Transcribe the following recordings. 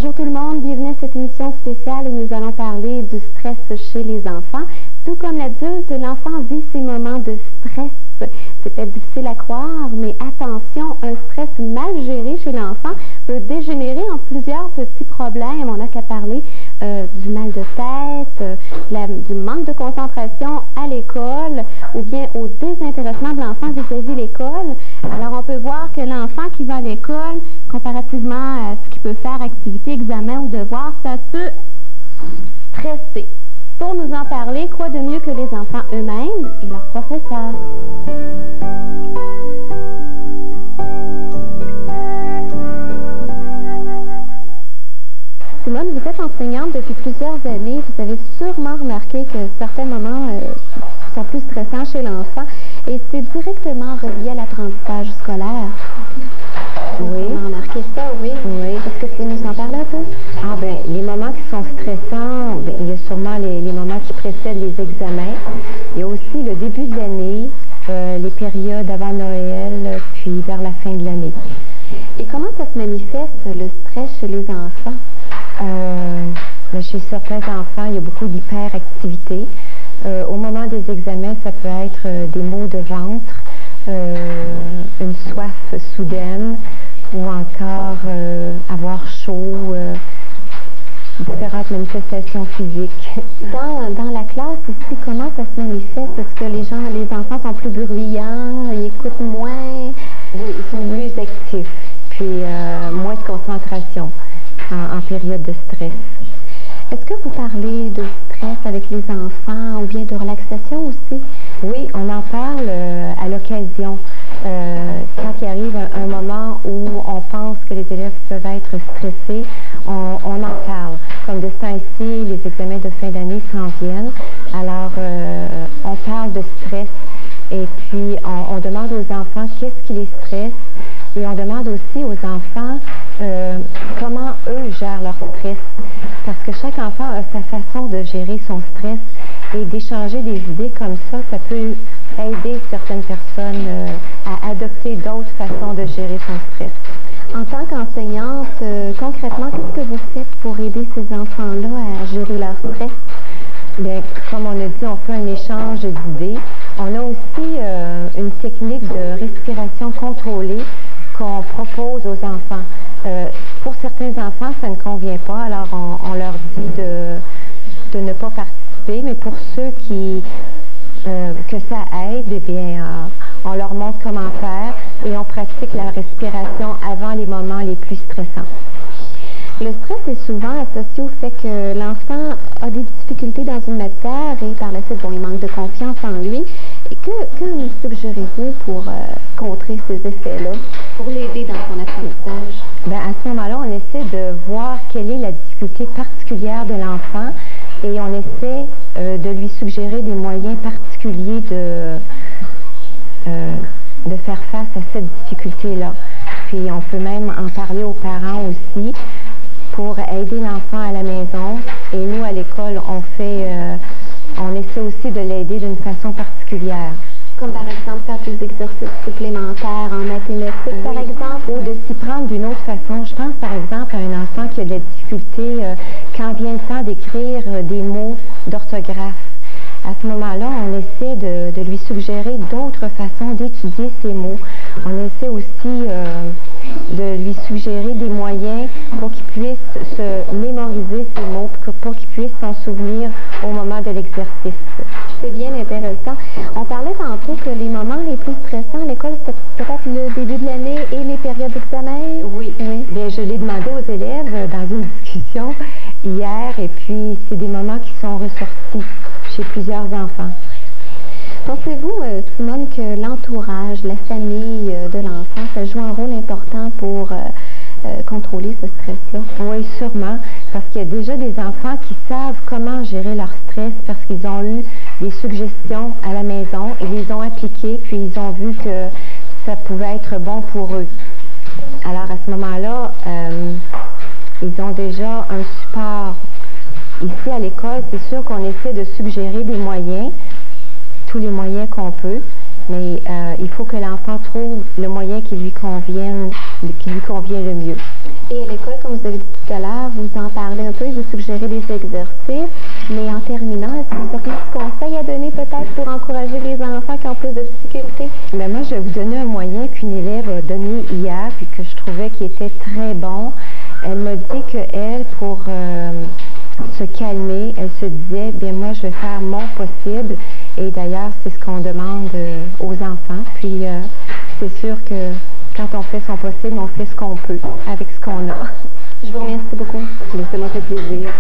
Bonjour tout le monde, bienvenue à cette émission spéciale où nous allons parler du stress chez les enfants. Tout comme l'adulte, l'enfant vit ses moments de stress. C'est peut-être difficile à croire, mais attention, un stress mal géré chez l'enfant peut dégénérer en plusieurs petits problèmes. On n'a qu'à parler du mal de tête, du manque de concentration à l'école ou bien au désintéressement de l'enfant vis-à-vis l'école. Alors on peut voir que l'enfant qui va à l'école, comparativement à ce qu'il peut faire, activité, examen ou devoir, c'est un peu stressé. Pour nous en parler, quoi de mieux que les enfants eux-mêmes et leurs professeurs? Simone, vous êtes enseignante depuis plusieurs années. Vous avez sûrement remarqué que certains moments sont plus stressants chez l'enfant et c'est directement relié à l'apprentissage scolaire. Oui. On a remarqué ça, oui. Oui. Est-ce que vous pouvez nous en parler un peu? Ah ben, les moments qui sont stressants, ben, il y a sûrement les moments qui précèdent les examens. Il y a aussi le début de l'année, les périodes avant Noël, puis vers la fin de l'année. Et comment ça se manifeste, le stress chez les enfants? Ben, chez certains enfants, il y a beaucoup d'hyperactivité. Au moment des examens, ça peut être des maux de ventre, une soif soudaine ou encore avoir chaud, différentes manifestations physiques. Dans la classe ici, comment ça se manifeste? Est-ce que les enfants sont plus bruyants, ils écoutent moins? Oui, ils sont plus actifs, puis moins de concentration en période de stress. Est-ce que vous parlez de stress avec les enfants ou bien de relaxation aussi? Oui, on en parle à l'occasion. Quand il arrive un moment où on pense que les élèves peuvent être stressés, on en parle. Comme de ce temps-ci, les examens de fin d'année s'en viennent. Alors, on parle de stress et puis on demande aux enfants qu'est-ce qui les stresse et on demande aussi aux enfants comment eux gèrent leur stress. Parce que chaque enfant a sa façon de gérer son stress et d'échanger des idées comme ça peut aider certaines personnes à adopter d'autres façons de gérer son stress. En tant qu'enseignante, concrètement, qu'est-ce que vous faites pour aider ces enfants-là à gérer leur stress? Bien, comme on a dit, on fait un échange d'idées. On a aussi une technique de respiration contrôlée qu'on propose aux enfants. Pour certains enfants, ça ne convient pas, alors on leur dit de ne pas participer, mais pour ceux que ça aide, eh bien, on leur montre comment faire et on pratique la respiration avant les moments les plus stressants. Le stress est souvent associé au fait que l'enfant a des difficultés dans une matière et par la suite, il manque de confiance en lui. Et que nous suggérez-vous pour contrer ces effets-là, pour l'aider dans son apprentissage? Bien, à ce moment-là, on essaie de voir quelle est la difficulté particulière de l'enfant et on essaie de lui suggérer des moyens particuliers de faire face à cette difficulté-là. Puis on peut même en parler aux parents aussi pour aider l'enfant à la maison. Et nous, à l'école, on essaie aussi de l'aider d'une façon particulière. Comme par exemple faire des exercices supplémentaires en mathématiques, par exemple? Ou de s'y prendre d'une autre façon. Je pense par exemple à un enfant qui a de la difficulté quand vient le temps d'écrire des mots d'orthographe. À ce moment-là, on essaie de lui suggérer d'autres façons d'étudier ces mots. On essaie aussi de lui suggérer des moyens pour qu'il puisse se mémoriser ces mots, pour qu'il puisse s'en souvenir au moment de l'exercice. C'est bien intéressant. On parlait tantôt que les moments les plus stressants à l'école, c'était peut-être le début de l'année et les périodes d'examen. Oui. Bien, je l'ai demandé aux élèves dans une discussion hier et puis c'est des moments qui sont ressortis chez plusieurs enfants. Pensez-vous, Simone, que l'entourage, la famille de l'enfant, ça joue un rôle important pour contrôler ce stress-là? Oui, sûrement, parce qu'il y a déjà des enfants qui savent comment gérer leur stress parce qu'ils ont eu des suggestions à la maison, ils les ont appliquées, puis ils ont vu que ça pouvait être bon pour eux. Alors à ce moment-là, ils ont déjà un support. Ici à l'école, c'est sûr qu'on essaie de suggérer des moyens, tous les moyens qu'on peut, mais il faut que l'enfant trouve le moyen qui lui convient le mieux. Et à l'école, comme vous avez dit tout à l'heure, vous en parlez un peu, vous suggérez des exercices. Mais en terminant, est-ce que vous auriez des conseils à donner peut-être pour encourager les enfants qui ont plus de difficultés? Ben moi, je vais vous donner un moyen qu'une élève a donné hier, puis que je trouvais qui était très bon. Elle m'a dit qu'elle, pour se calmer, elle se disait, bien moi, je vais faire mon possible. Et d'ailleurs, c'est ce qu'on demande aux enfants. Puis, c'est sûr que quand on fait son possible, on fait ce qu'on peut avec ce qu'on a. Je vous remercie beaucoup. Ça m'a fait plaisir.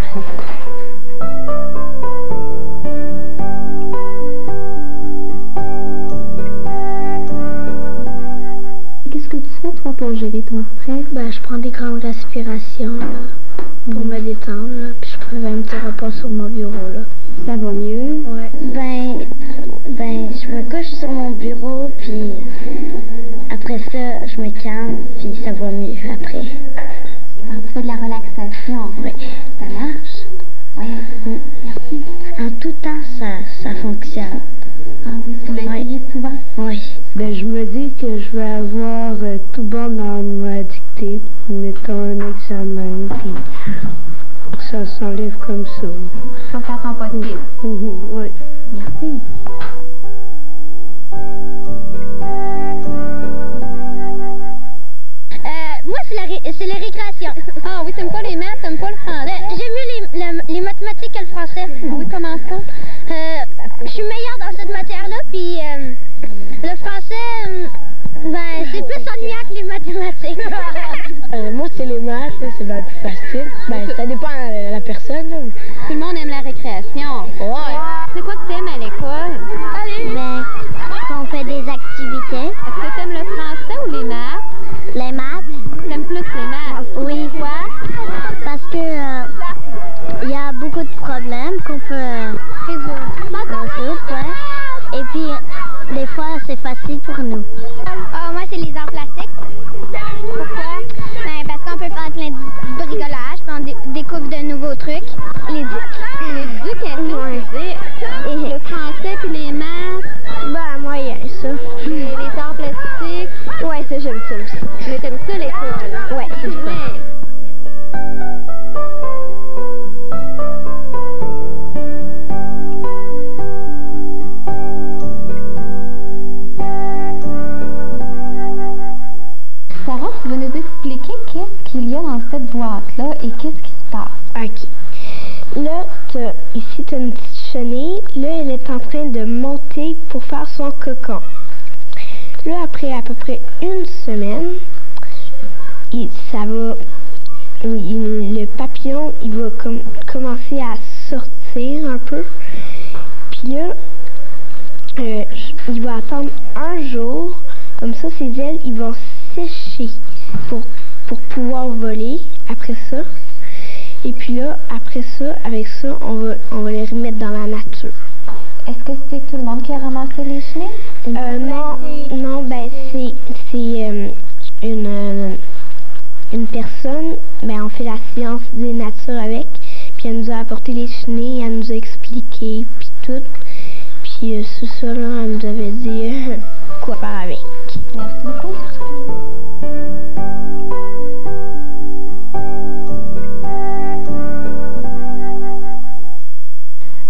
Qu'est-ce que tu fais, toi, pour gérer ton stress? Ben, je prends des grandes respirations, là, pour me détendre, là, puis je fais un petit repas sur mon bureau, là. Ça va mieux? Ouais. Ben, je me couche sur mon bureau, puis après ça, je me calme, puis ça va mieux après. Alors, tu fais de la relaxation? Oui. Ça marche? Oui. Merci. En tout temps, ça fonctionne. Ah oui, tu l'as essayé souvent? Oui. Ben, je me dis que je vais avoir tout bon dans ma dictée, mettons un examen, puis ça s'enlève comme ça. Tu vas faire ton possible. Oui. Merci. Moi, c'est les récréations. Ah oui, t'aimes pas les maths, t'aimes pas le français? J'aime mieux les mathématiques que le français. Ah oui, comment ça? Je suis meilleure dans cette matière-là, puis le français, ben, c'est plus ennuyant que les mathématiques. Moi, c'est les maths, c'est bien plus facile. Ben, ça dépend de la personne, là. Tout le monde aime la récréation. Ouais. C'est quoi que t'aimes à l'école? Ben, qu'on fait des activités. Est-ce que t'aimes le français ou les maths? Les maths, T'aimes plus les maths? oui. Pourquoi? Parce que il y a beaucoup de problèmes qu'on peut résoudre, ouais. Et puis, des fois, c'est facile pour nous. Moi, c'est les arts plastiques. Pourquoi? Ben, parce qu'on peut faire plein de bricolage, puis on découvre de nouveaux trucs. Les ducs. Les ducs, qu'est-ce que tu dis? Et le français puis les maths? Ben, moyen, ça. Les arts plastiques? Ouais, ça, j'aime ça aussi. Mais t'aimes ça l'école? Ouais, c'est ça. Ouais. Sarah, tu vas nous expliquer qu'est-ce qu'il y a dans cette boîte-là et qu'est-ce qui se passe? OK. Là, ici, tu as une petite chenille. Là, elle est en train de monter pour faire son cocon. Là, après à peu près une semaine, le papillon, il va commencer à sortir un peu. Puis là, il va attendre un jour. Comme ça, ses ailes, ils vont sécher pour pouvoir voler après ça. Et puis là, après ça, avec ça, on va les remettre dans la nature. Est-ce que c'est tout le monde qui a ramassé les chenilles? Non, ben c'est une personne, ben on fait la science des natures avec, puis elle nous a apporté les chenilles, elle nous a expliqué, puis tout. Puis c'est ça, là, elle nous avait dit quoi faire avec. Merci beaucoup.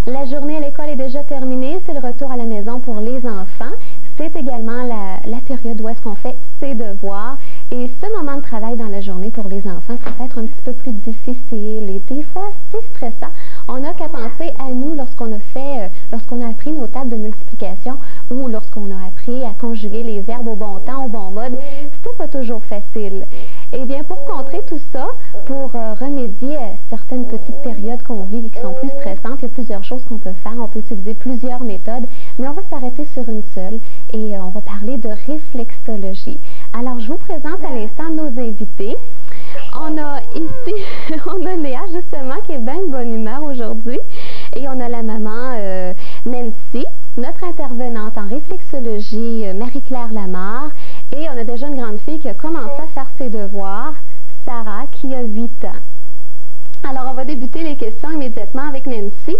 La journée à l'école est déjà terminée, c'est le retour à la maison pour les enfants. C'est également la période où est-ce qu'on fait ses devoirs. Et ce moment de travail dans la journée pour les enfants, ça peut être un petit peu plus difficile et des fois c'est stressant. On n'a qu'à penser à nous lorsqu'on a appris nos tables de multiplication ou lorsqu'on a appris à conjuguer les verbes au bon temps, au bon mode. C'était pas toujours facile. Eh bien, pour contrer tout ça, pour remédier à certaines petites périodes qu'on vit et qui sont plus stressantes, il y a plusieurs choses qu'on peut faire. On peut utiliser plusieurs méthodes, mais on va s'arrêter sur une seule et on va parler de réflexologie. Alors, je vous présente à l'instant nos invités. On a ici, on a Léa justement qui est bien de bonne humeur aujourd'hui et on a la maman Nancy, notre intervenante en réflexologie Marie-Claire Lamarre et on a déjà une grande fille qui a commencé à faire ses devoirs, Sarah qui a 8 ans. Alors on va débuter les questions immédiatement avec Nancy.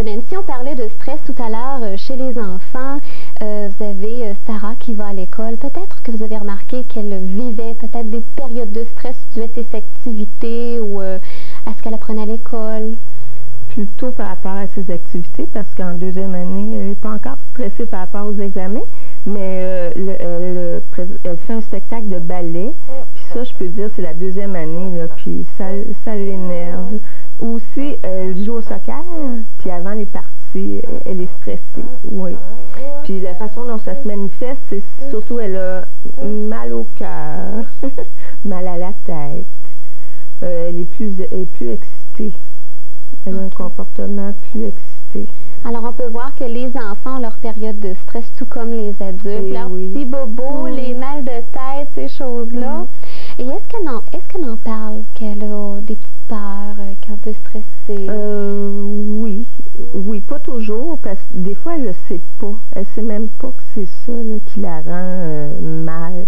Nancy, on parlait de stress tout à l'heure chez les enfants. Vous avez Sarah qui va à l'école. Peut-être que vous avez remarqué qu'elle vivait peut-être des périodes de stress dues à ses activités ou à ce qu'elle apprenait à l'école. Plutôt par rapport à ses activités, parce qu'en deuxième année, elle n'est pas encore stressée par rapport aux examens, mais elle fait un spectacle de ballet, puis ça, je peux dire, c'est la deuxième année, là, puis ça l'énerve. Aussi, elle joue au soccer, puis avant les parties, elle est stressée, oui. Puis la façon dont ça se manifeste, c'est surtout, elle a mal au cœur, mal à la tête, elle est plus excitée. Elle a un comportement plus excité. Alors, on peut voir que les enfants ont leur période de stress, tout comme les adultes. Leurs petits bobos, les mal de tête, ces choses-là. Et est-ce qu'elle en parle, qu'elle a des petites peurs, qu'elle est un peu stressée? Oui, pas toujours, parce que des fois, elle ne le sait pas. Elle ne sait même pas que c'est ça là, qui la rend mal.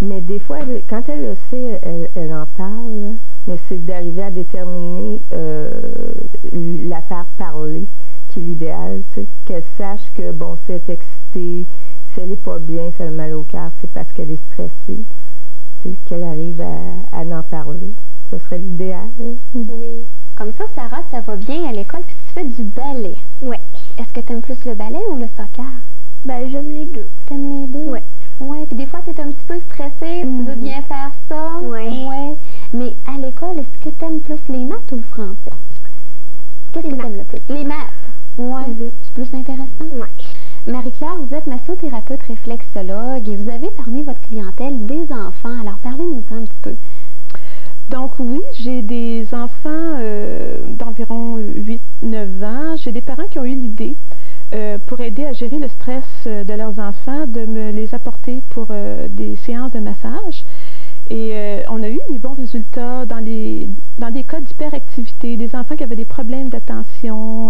Mais des fois, quand elle le sait, elle en parle. Là. Mais c'est d'arriver à déterminer la faire parler, qui est l'idéal, qu'elle sache que, bon, si elle est excitée, si elle n'est pas bien, si elle a mal au cœur, c'est parce qu'elle est stressée, qu'elle arrive à en parler. Ce serait l'idéal. Oui. Comme ça, Sarah, ça va bien à l'école, puis tu fais du ballet. Oui. Est-ce que tu aimes plus le ballet ou le soccer? Ben, j'aime les deux. T'aimes les deux? Oui. Oui, puis des fois, tu es un petit peu stressée, tu veux bien faire ça. Oui. Ouais. Mais à l'école, est-ce que tu aimes plus les maths ou le français? Qu'est-ce que tu aimes le plus? Les maths. Oui. C'est plus intéressant? Oui. Marie-Claire, vous êtes massothérapeute réflexologue et vous avez parmi votre clientèle des enfants. Alors, parlez-nous un petit peu. Donc oui, j'ai des enfants d'environ 8-9 ans. J'ai des parents qui ont eu l'idée, pour aider à gérer le stress de leurs enfants, de me les apporter pour des séances de massage. Et on a eu des bons résultats dans des cas d'hyperactivité, des enfants qui avaient des problèmes d'attention,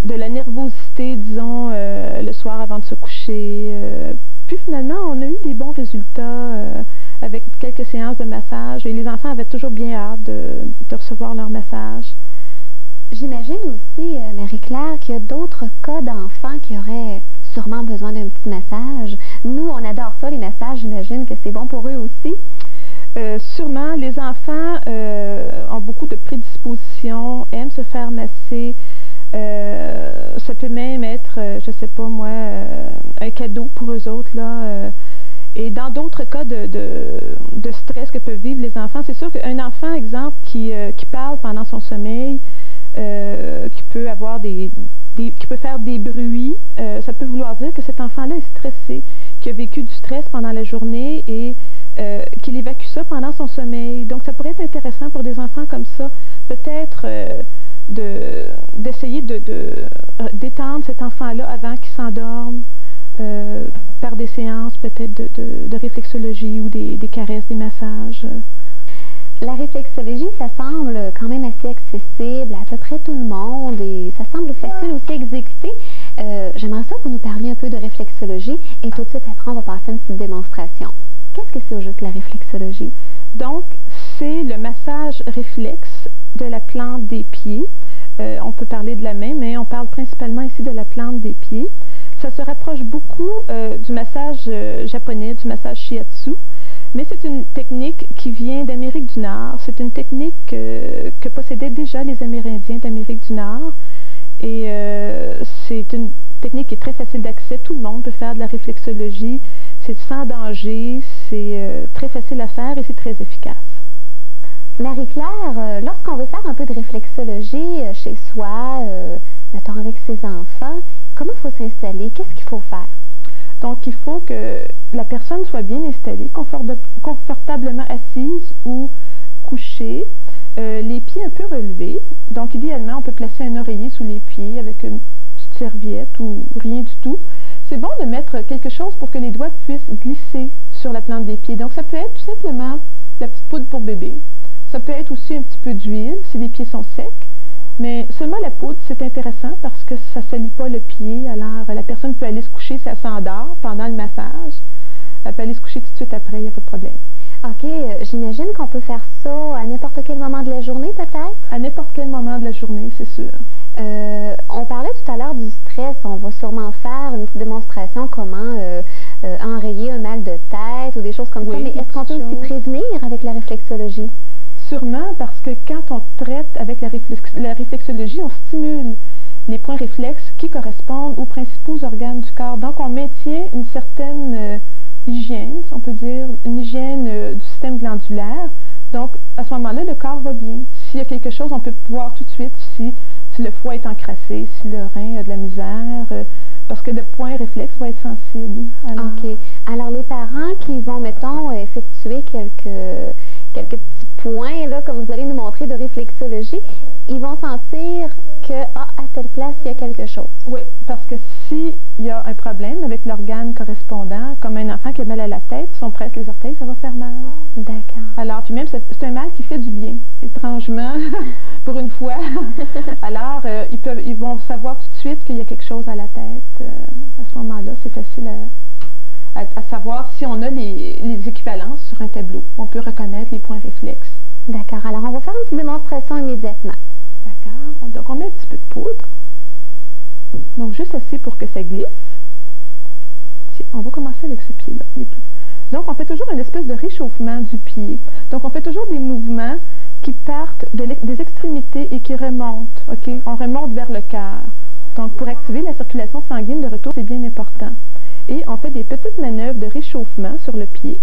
de la nervosité, disons, le soir avant de se coucher. Puis finalement, on a eu des bons résultats avec quelques séances de massage et les enfants avaient toujours bien hâte de recevoir leur massage. J'imagine aussi, Marie-Claire, qu'il y a d'autres cas d'enfants qui auraient sûrement besoin d'un petit massage. Nous, on adore ça, les massages. J'imagine que c'est bon pour eux aussi. Sûrement, les enfants ont beaucoup de prédispositions, aiment se faire masser. Ça peut même être, je sais pas moi, un cadeau pour eux autres, là. Et dans d'autres cas de stress que peuvent vivre les enfants, c'est sûr qu'un enfant, exemple, qui parle pendant son sommeil, qui peut avoir qui peut faire des bruits, ça peut vouloir dire que cet enfant-là est stressé, qui a vécu du stress pendant la journée et qu'il évacue ça pendant son sommeil. Donc, ça pourrait être intéressant pour des enfants comme ça, peut-être d'essayer de détendre cet enfant-là avant qu'il s'endorme, par des séances peut-être de réflexologie ou des caresses, des massages. La réflexologie, ça semble quand même assez accessible à peu près tout le monde et ça semble facile aussi à exécuter. J'aimerais ça que vous nous parliez un peu de réflexologie et tout de suite après, on va passer à une petite démonstration. Qu'est-ce que c'est au juste la réflexologie? Donc, c'est le massage réflexe de la plante des pieds. On peut parler de la main, mais on parle principalement ici de la plante des pieds. Ça se rapproche beaucoup du massage japonais, du massage shiatsu, mais c'est une technique qui vient d'Amérique du Nord. C'est une technique que possédaient déjà les Amérindiens d'Amérique du Nord. Et c'est une technique qui est très facile d'accès. Tout le monde peut faire de la réflexologie. C'est sans danger, c'est très facile à faire et c'est très efficace. Marie-Claire, lorsqu'on veut faire un peu de réflexologie chez soi, mettons avec ses enfants, comment il faut s'installer? Qu'est-ce qu'il faut faire? Donc, il faut que la personne soit bien installée, confortablement assise ou couchée, les pieds un peu relevés. Donc, idéalement, on peut placer un oreiller sous les pieds avec une petite serviette ou rien du tout. C'est bon de mettre quelque chose pour que les doigts puissent glisser sur la plante des pieds. Donc, ça peut être tout simplement la petite poudre pour bébé. Ça peut être aussi un petit peu d'huile si les pieds sont secs. Mais seulement la poudre, c'est intéressant parce que ça ne salit pas le pied. Alors, la personne peut aller se coucher si elle s'endort pendant le massage. Elle peut aller se coucher tout de suite après, il n'y a pas de problème. OK. J'imagine qu'on peut faire ça à n'importe quel moment de la journée, peut-être? À n'importe quel moment de la journée, c'est sûr. On parlait tout à l'heure du stress. On va sûrement faire une petite démonstration comment enrayer un mal de tête ou des choses comme ça. Mais est-ce qu'on peut aussi prévenir avec la réflexologie? Sûrement, parce que quand on traite avec la réflexologie, on stimule les points réflexes qui correspondent aux principaux organes du corps. Donc, on maintient une certaine hygiène, on peut dire, une hygiène du système glandulaire. Donc, à ce moment-là, le corps va bien. S'il y a quelque chose, on peut voir tout de suite si le foie est encrassé, si le rein a de la misère, parce que le point réflexe va être sensible. Alors, OK. Alors, les parents qui vont, mettons, effectuer quelques petits points, là, comme vous allez nous montrer, de réflexologie, ils vont sentir que, à telle place, il y a quelque chose. Oui, parce que s'il y a un problème avec l'organe correspondant, comme un enfant qui a mal à la tête, si on presse les orteils, ça va faire mal. D'accord. Alors, puis même, c'est un mal qui fait du bien, étrangement, pour une fois. Alors, ils vont savoir tout de suite qu'il y a quelque chose à la tête. À ce moment-là, c'est facile à savoir si on a les équivalences sur un tableau. On peut reconnaître les points réflexes. D'accord. Alors, on va faire une petite démonstration immédiatement. D'accord. Donc, on met un petit peu de poudre. Donc, juste assez pour que ça glisse. Tiens, on va commencer avec ce pied-là. Donc, on fait toujours une espèce de réchauffement du pied. Donc, on fait toujours des mouvements qui partent des extrémités et qui remontent. OK? On remonte vers le cœur. Donc, pour activer la circulation sanguine de retour, c'est bien important. Et on fait des petites manœuvres de réchauffement sur le pied.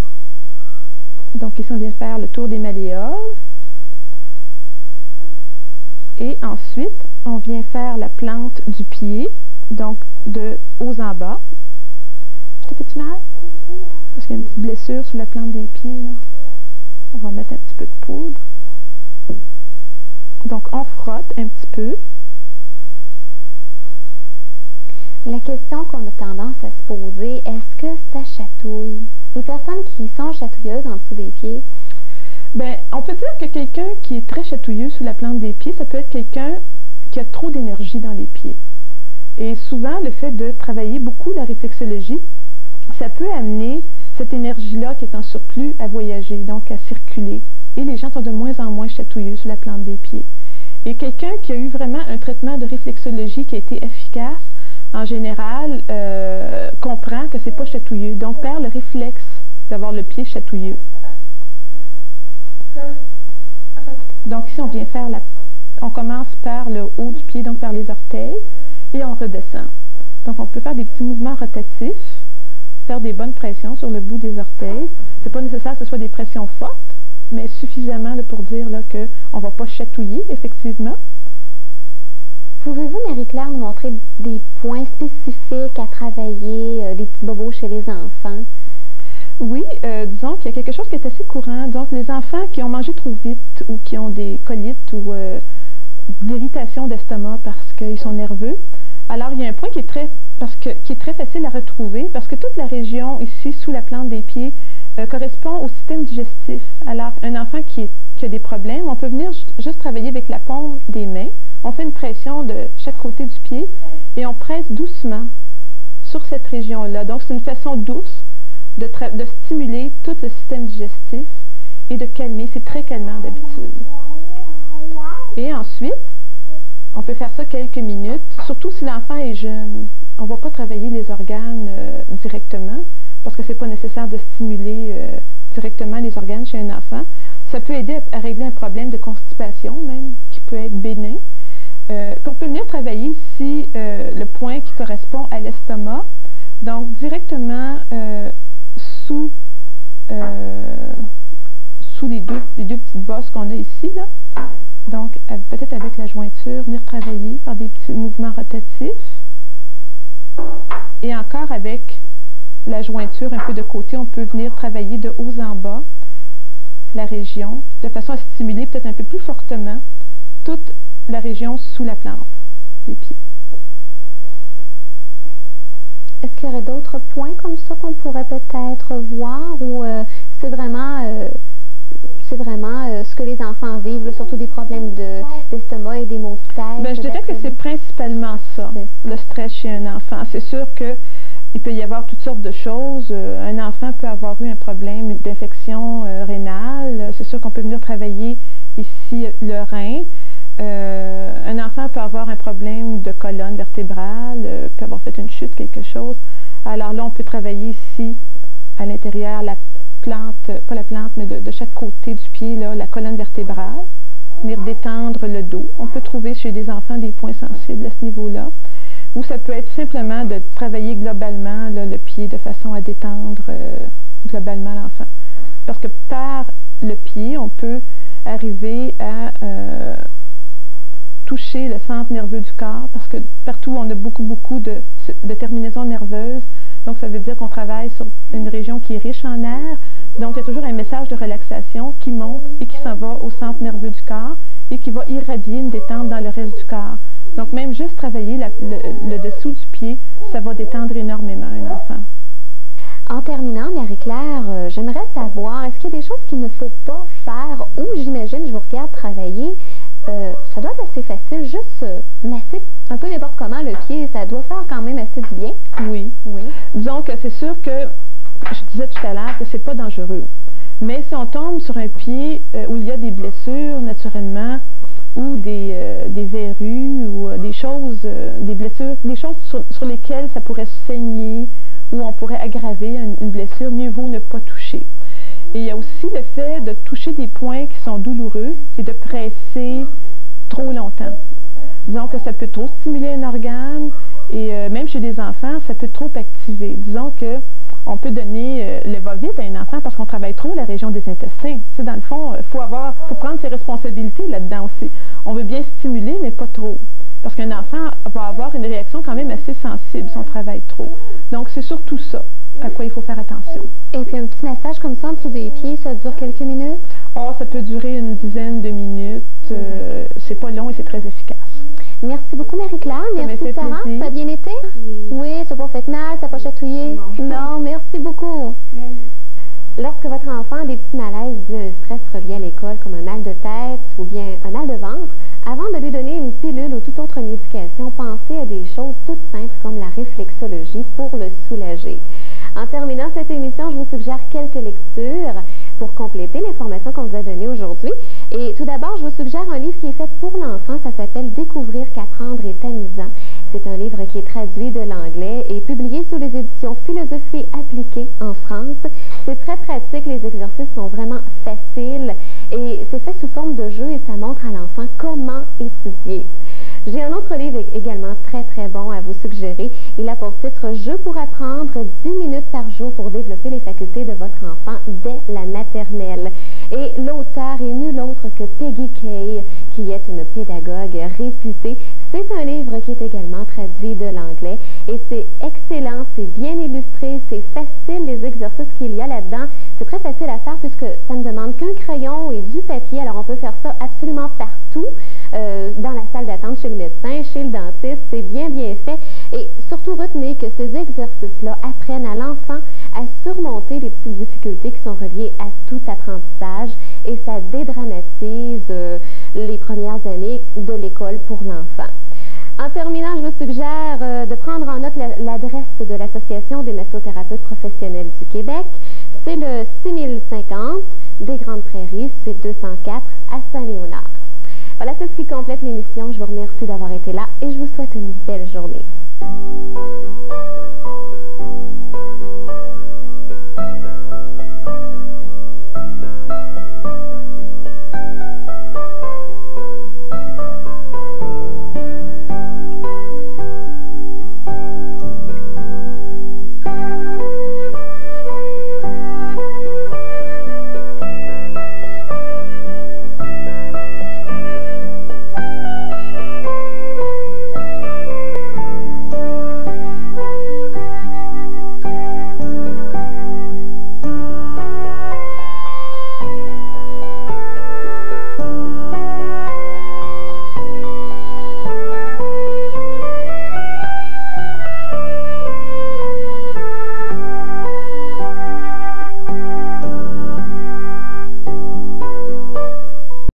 Donc, ici, on vient faire le tour des malléoles. Et ensuite, on vient faire la plante du pied, donc de haut en bas. Je te fais-tu mal? Parce qu'il y a une petite blessure sur la plante des pieds, là. On va mettre un petit peu de poudre. Donc, on frotte un petit peu. La question qu'on a tendance à se poser, est-ce que ça chatouille? Les personnes qui sont chatouilleuses en dessous des pieds? Bien, on peut dire que quelqu'un qui est très chatouilleux sous la plante des pieds, ça peut être quelqu'un qui a trop d'énergie dans les pieds. Et souvent, le fait de travailler beaucoup la réflexologie, ça peut amener cette énergie-là qui est en surplus à voyager, donc à circuler. Et les gens sont de moins en moins chatouilleux sous la plante des pieds. Et quelqu'un qui a eu vraiment un traitement de réflexologie qui a été efficace, en général, comprend que c'est pas chatouilleux, donc perd le réflexe d'avoir le pied chatouilleux. Donc ici, on vient faire on commence par le haut du pied, donc par les orteils, et on redescend. Donc on peut faire des petits mouvements rotatifs, faire des bonnes pressions sur le bout des orteils. C'est pas nécessaire que ce soit des pressions fortes, mais suffisamment là, pour dire qu'on ne va pas chatouiller, effectivement. Pouvez-vous, Marie-Claire, nous montrer des points spécifiques à travailler, des petits bobos chez les enfants? Oui, disons qu'il y a quelque chose qui est assez courant. Donc, les enfants qui ont mangé trop vite ou qui ont des colites ou de l'irritation d'estomac parce qu'ils sont nerveux. Alors, il y a un point qui est très facile à retrouver parce que toute la région ici, sous la plante des pieds, correspond au système digestif. Alors, un enfant qui a des problèmes, on peut venir juste travailler avec la paume des mains. On fait une pression de chaque côté du pied et on presse doucement sur cette région-là. Donc, c'est une façon douce de stimuler tout le système digestif et de calmer. C'est très calmant d'habitude. Et ensuite, on peut faire ça quelques minutes, surtout si l'enfant est jeune. On ne va pas travailler les organes directement parce que ce n'est pas nécessaire de stimuler directement les organes chez un enfant. Ça peut aider à régler un problème de constipation même, qui peut être bénin. On peut venir travailler ici le point qui correspond à l'estomac, donc directement sous les deux petites bosses qu'on a ici, là. Donc, peut-être avec la jointure, venir travailler, faire des petits mouvements rotatifs. Et encore avec la jointure un peu de côté, on peut venir travailler de haut en bas la région, de façon à stimuler peut-être un peu plus fortement toute la région sous la plante des pieds. Est-ce qu'il y aurait d'autres points comme ça qu'on pourrait peut-être voir ou c'est vraiment ce que les enfants vivent, là, surtout des problèmes d'estomac et des maux de tête? Bien, je dirais que c'est principalement ça, le stress chez un enfant. C'est sûr qu'il peut y avoir toutes sortes de choses. Un enfant peut avoir eu un problème d'infection rénale. C'est sûr qu'on peut venir travailler ici le rein. Un enfant peut avoir un problème de colonne vertébrale, peut avoir fait une chute, quelque chose. Alors là, on peut travailler ici, à l'intérieur, la plante, pas la plante, mais de chaque côté du pied, là, la colonne vertébrale, venir détendre le dos. On peut trouver chez des enfants des points sensibles à ce niveau-là. Ou ça peut être simplement de travailler globalement là, le pied de façon à détendre globalement l'enfant. Parce que par le pied, on peut arriver à toucher le centre nerveux du corps, parce que partout on a beaucoup de terminaisons nerveuses. Donc ça veut dire qu'on travaille sur une région qui est riche en air. Donc il y a toujours un message de relaxation qui monte et qui s'en va au centre nerveux du corps et qui va irradier une détente dans le reste du corps. Donc même juste travailler le dessous du pied, ça va détendre énormément un enfant. En terminant, Marie-Claire, j'aimerais savoir, est-ce qu'il y a des choses qu'il ne faut pas faire ou, j'imagine, je vous regarde travailler, ça doit être assez facile, juste masser un peu n'importe comment le pied, ça doit faire quand même assez du bien? Oui. Disons que c'est sûr que, je disais tout à l'heure que c'est pas dangereux. Mais si on tombe sur un pied où il y a des blessures naturellement, ou des verrues, ou des choses, des blessures, des choses sur lesquelles ça pourrait saigner, ou on pourrait aggraver une blessure, mieux vaut ne pas toucher. Et il y a aussi le fait de toucher des points qui sont douloureux et de presser trop longtemps. Disons que ça peut trop stimuler un organe et même chez des enfants, ça peut trop activer. Disons que on peut donner le va-vite à un enfant parce qu'on travaille trop la région des intestins. Tu sais, dans le fond, faut prendre ses responsabilités là-dedans aussi. On veut bien stimuler, mais pas trop. Parce qu'un enfant va avoir une réaction quand même assez sensible si on travaille trop. Donc, c'est surtout ça à quoi il faut faire attention. Et puis, un petit massage comme ça en dessous des pieds, ça dure quelques minutes? Oh, ça peut durer une dizaine de minutes. C'est pas long et c'est très efficace. Merci beaucoup, Marie-Claire. Merci, Sarah. Ça a bien été? Oui, ça n'a pas fait mal, ça n'a pas chatouillé? Non, merci beaucoup. Lorsque votre enfant a des petits malaises de stress reliés à l'école, comme un mal de tête ou bien un mal de ventre, avant de lui donner une pilule ou toute autre médication, pensez à des choses toutes simples comme la réflexologie pour le soulager. En terminant cette émission, je vous suggère quelques lectures pour compléter l'information qu'on vous a donnée aujourd'hui. Et tout d'abord, je vous suggère un livre qui est fait pour l'enfant. Ça s'appelle « Découvrir qu'apprendre est amusant ». C'est un livre qui est traduit de l'anglais et publié sous les éditions Philosophie appliquée en France. C'est très pratique, les exercices sont vraiment faciles et c'est fait sous forme de jeu et ça montre à l'enfant comment étudier. J'ai un autre livre également très bon à vous suggérer. Il a pour titre « Jeux pour apprendre 10 minutes par jour pour développer les facultés de votre enfant dès la maternelle ». Et l'auteur est nul autre que Peggy Kay, qui est une pédagogue réputée. C'est un livre qui est également traduit de l'anglais et c'est excellent, c'est bien illustré, c'est facile les exercices qu'il y a là-dedans. C'est très facile à faire puisque ça ne demande qu'un crayon et du papier. Alors on peut faire ça absolument partout, dans la salle d'attente chez le médecin, chez le dentiste, c'est bien fait. Et surtout retenez que ces exercices-là apprennent à l'enfant à surmonter les petites difficultés qui sont reliées à tout apprentissage et ça dédramatise les premières années de l'école pour l'enfant. En terminant, je vous suggère de prendre en note l'adresse de l'Association des massothérapeutes professionnels du Québec. C'est le 6050 des Grandes Prairies, suite 204 à Saint-Léonard. Voilà, c'est ce qui complète l'émission. Je vous remercie d'avoir été là et je vous souhaite une belle journée.